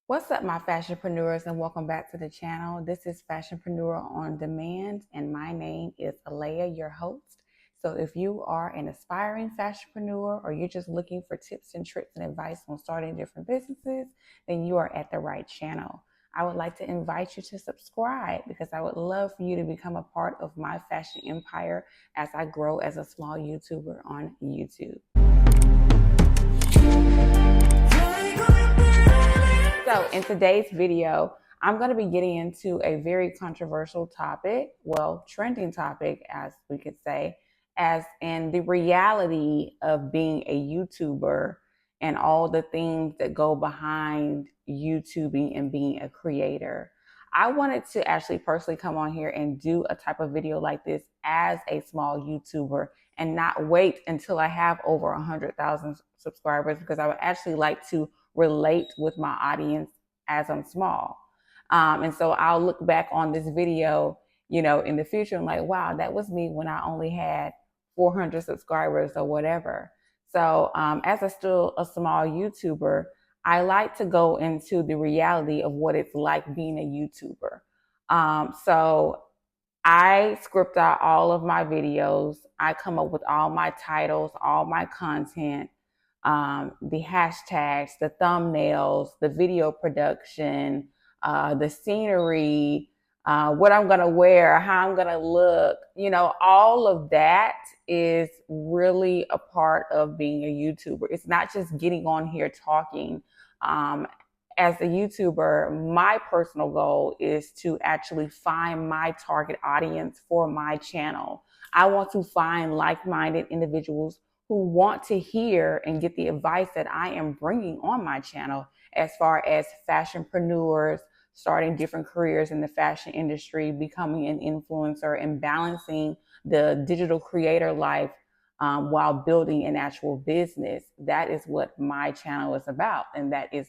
What's up, my fashionpreneurs, and welcome back to the channel. This is Fashionpreneur on Demand, and my name is Alea, your host. So if you are an aspiring fashionpreneur or you're just looking for tips and tricks and advice on starting different businesses, then you are at the right channel. I would like to invite you to subscribe because I would love for you to become a part of my fashion empire as I grow as a small YouTuber on YouTube. So in today's video, I'm going to be getting into a very controversial topic, well, trending topic, as we could say, as in the reality of being a YouTuber and all the things that go behind YouTubing and being a creator. I wanted to actually personally come on here and do a type of video like this as a small YouTuber and not wait until I have over 100,000 subscribers, because I would actually like to relate with my audience as I'm small. And so I'll look back on this video, in the future and like, wow, that was me when I only had 400 subscribers or whatever. So as still a small YouTuber, I like to go into the reality of what it's like being a YouTuber. So I script out all of my videos. I come up with all my titles, all my content, the hashtags, the thumbnails, the video production, the scenery, what I'm going to wear, how I'm going to look. All of that is really a part of being a YouTuber. It's not just getting on here talking. As a YouTuber, my personal goal is to actually find my target audience for my channel. I want to find like-minded individuals who want to hear and get the advice that I am bringing on my channel as far as fashionpreneurs, starting different careers in the fashion industry, becoming an influencer, and balancing the digital creator life while building an actual business. That is what my channel is about, and that is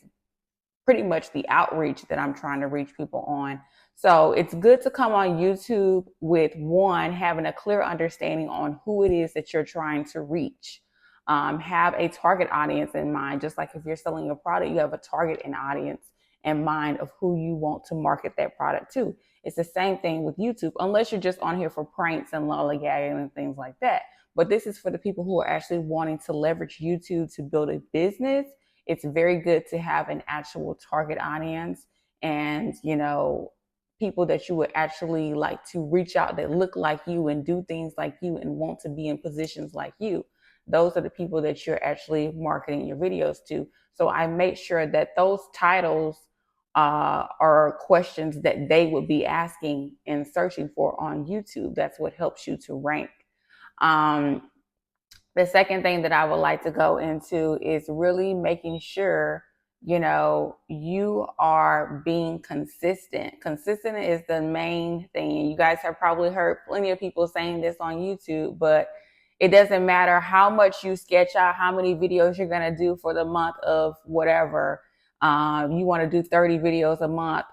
pretty much the outreach that I'm trying to reach people on. So it's good to come on YouTube with one, having a clear understanding on who it is that you're trying to reach. Have a target audience in mind. Just like if you're selling a product, you have a target and audience in mind of who you want to market that product to. It's the same thing with YouTube, unless you're just on here for pranks and lollygagging and things like that. But this is for the people who are actually wanting to leverage YouTube to build a business. It's very good to have an actual target audience and, people that you would actually like to reach out that look like you and do things like you and want to be in positions like you. Those are the people that you're actually marketing your videos to. So I make sure that those titles are questions that they would be asking and searching for on YouTube. That's what helps you to rank. The second thing that I would like to go into is really making sure, you are being consistent. Consistent is the main thing. You guys have probably heard plenty of people saying this on YouTube, but it doesn't matter how much you sketch out, how many videos you're going to do for the month of whatever. You want to do 30 videos a month,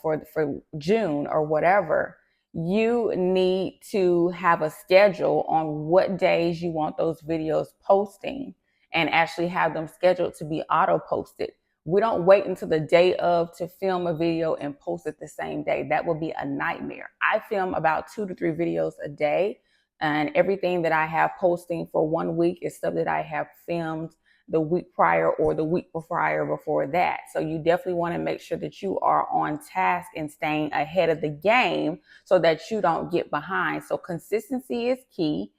for June or whatever. You need to have a schedule on what days you want those videos posting and actually have them scheduled to be auto posted. We don't wait until the day of to film a video and post it the same day. That would be a nightmare. I film about 2 to 3 videos a day, and everything that I have posting for 1 week is stuff that I have filmed the week prior or the week prior before that. So you definitely want to make sure that you are on task and staying ahead of the game so that you don't get behind. So consistency is key.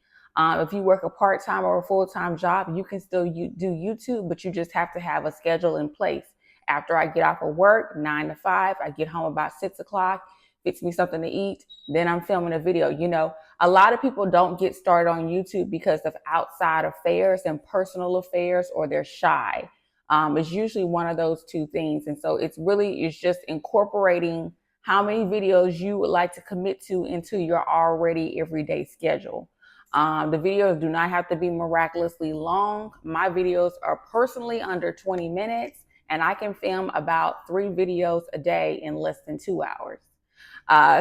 If you work a part-time or a full-time job, you can still do YouTube, but you just have to have a schedule in place. After I get off of work, 9 to 5, I get home about 6 o'clock, fix me something to eat, then I'm filming a video. A lot of people don't get started on YouTube because of outside affairs and personal affairs, or they're shy. It's usually one of those two things. And so it's just incorporating how many videos you would like to commit to into your already everyday schedule. The videos do not have to be miraculously long. My videos are personally under 20 minutes, and I can film about 3 videos a day in less than 2 hours.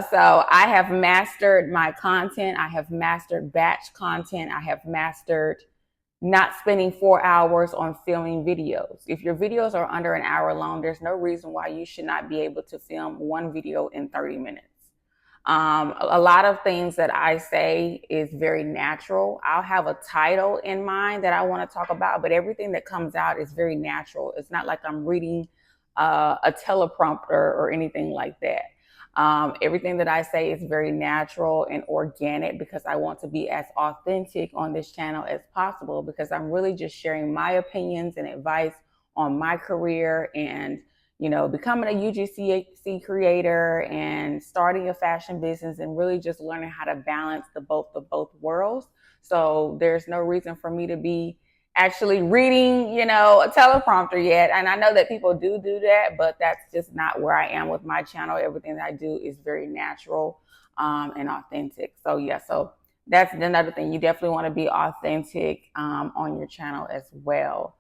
So I have mastered my content. I have mastered batch content. I have mastered not spending 4 hours on filming videos. If your videos are under an hour long, there's no reason why you should not be able to film one video in 30 minutes. A lot of things that I say is very natural. I'll have a title in mind that I want to talk about, but everything that comes out is very natural. It's not like I'm reading a teleprompter or anything like that. Everything that I say is very natural and organic because I want to be as authentic on this channel as possible, because I'm really just sharing my opinions and advice on my career and, you know, becoming a UGC creator and starting a fashion business and really just learning how to balance the both worlds. So there's no reason for me to be actually reading, you know, a teleprompter yet. And I know that people do that, but that's just not where I am with my channel. Everything that I do is very natural and authentic. So yeah, so that's another thing. You definitely want to be authentic on your channel as well.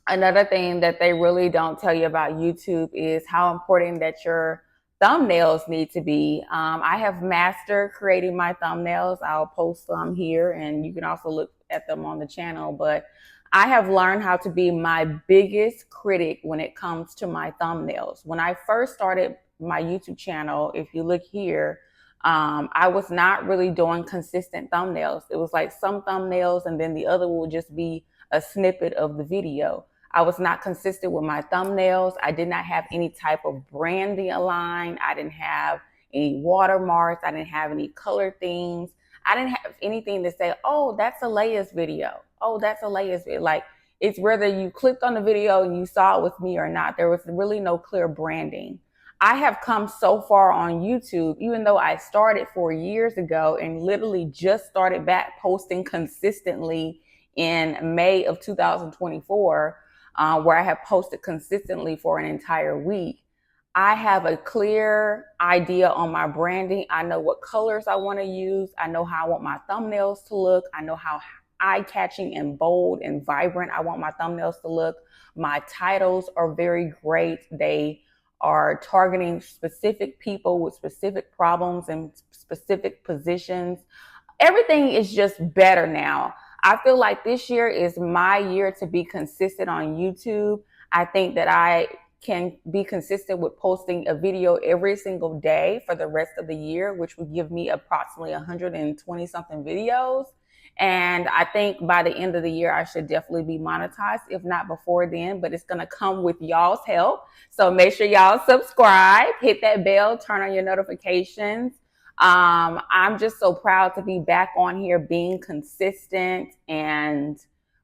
Another thing that they really don't tell you about YouTube is how important that your thumbnails need to be. I have mastered creating my thumbnails. I'll post some here and you can also look at them on the channel, but I have learned how to be my biggest critic when it comes to my thumbnails. When I first started my YouTube channel, if you look here, I was not really doing consistent thumbnails. It was like some thumbnails and then the other will just be a snippet of the video. I was not consistent with my thumbnails. I did not have any type of branding aligned. I didn't have any watermarks. I didn't have any color themes. I didn't have anything to say, oh, that's Alea's video. Oh, that's Alea's video. Like, it's whether you clicked on the video and you saw it with me or not. There was really no clear branding. I have come so far on YouTube, even though I started 4 years ago and literally just started back posting consistently in May of 2024. Where I have posted consistently for an entire week. I have a clear idea on my branding. I know what colors I want to use. I know how I want my thumbnails to look. I know how eye-catching and bold and vibrant I want my thumbnails to look. My titles are very great. They are targeting specific people with specific problems and specific positions. Everything is just better now. I feel like this year is my year to be consistent on YouTube. I think that I can be consistent with posting a video every single day for the rest of the year, which would give me approximately 120 something videos. And I think by the end of the year, I should definitely be monetized, if not before then, but it's going to come with y'all's help. So make sure y'all subscribe, hit that bell, turn on your notifications. I'm just so proud to be back on here being consistent and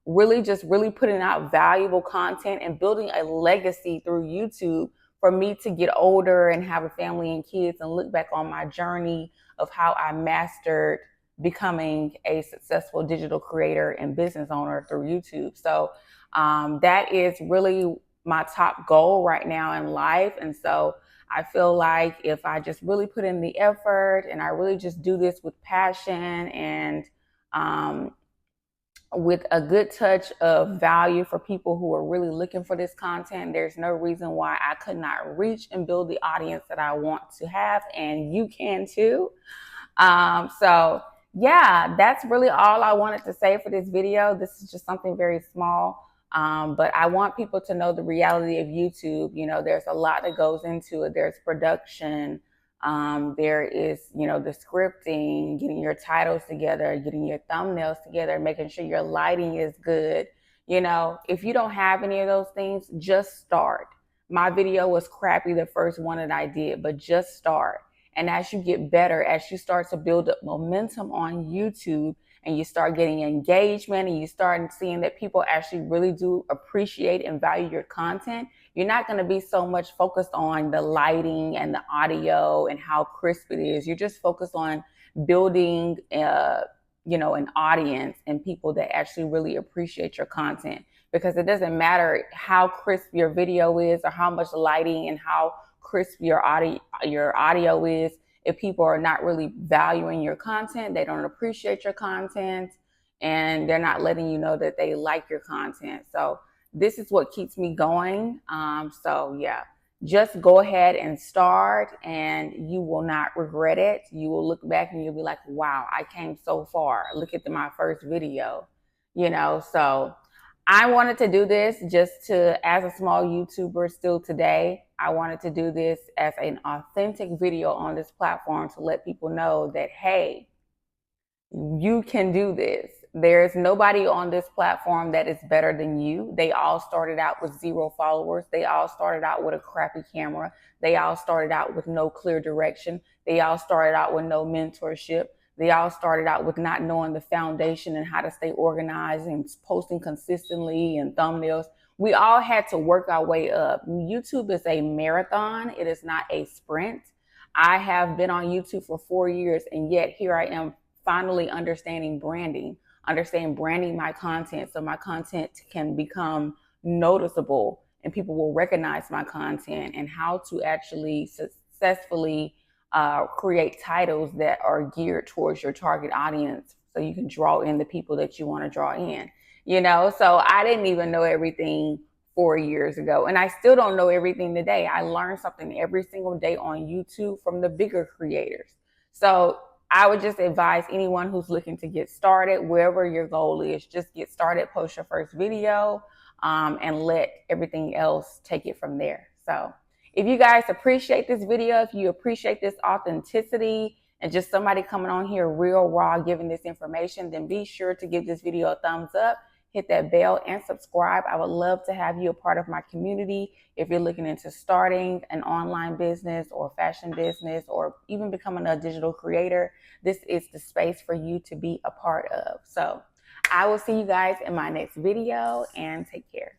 really putting out valuable content and building a legacy through YouTube for me to get older and have a family and kids and look back on my journey of how I mastered becoming a successful digital creator and business owner through YouTube. So that is really my top goal right now in life. And so I feel like if I just really put in the effort and I really just do this with passion and with a good touch of value for people who are really looking for this content, there's no reason why I could not reach and build the audience that I want to have, and you can too. So yeah, that's really all I wanted to say for this video. This is just something very small. But I want people to know the reality of YouTube. You know, there's a lot that goes into it. There's production. There is, you know, the scripting, getting your titles together, getting your thumbnails together, making sure your lighting is good. You know, if you don't have any of those things, just start. My video was crappy, the first one that I did, but just start. And as you get better, as you start to build up momentum on YouTube, and you start getting engagement and you start seeing that people actually really do appreciate and value your content, you're not going to be so much focused on the lighting and the audio and how crisp it is. You're just focused on building, you know, an audience and people that actually really appreciate your content, because it doesn't matter how crisp your video is or how much lighting and how crisp your audio is. If people are not really valuing your content, they don't appreciate your content, and they're not letting you know that they like your content. So this is what keeps me going. So yeah, just go ahead and start, and you will not regret it. You will look back and you'll be like, wow, I came so far. Look at my first video, So I wanted to do this just to, as a small YouTuber still today, I wanted to do this as an authentic video on this platform to let people know that, hey, you can do this. There's nobody on this platform that is better than you. They all started out with 0 followers. They all started out with a crappy camera. They all started out with no clear direction. They all started out with no mentorship. They all started out with not knowing the foundation and how to stay organized and posting consistently and thumbnails. We all had to work our way up. YouTube is a marathon. It is not a sprint. I have been on YouTube for 4 years, and yet here I am finally understanding branding my content so my content can become noticeable and people will recognize my content, and how to actually successfully create titles that are geared towards your target audience so you can draw in the people that you want to draw in. So I didn't even know everything 4 years ago, and I still don't know everything today. I learn something every single day on YouTube from the bigger creators. So I would just advise anyone who's looking to get started, wherever your goal is, just get started, post your first video, and let everything else take it from there. So if you guys appreciate this video, if you appreciate this authenticity and just somebody coming on here real raw giving this information, then be sure to give this video a thumbs up, hit that bell, and subscribe. I would love to have you a part of my community. If you're looking into starting an online business or fashion business or even becoming a digital creator, this is the space for you to be a part of. So I will see you guys in my next video, and take care.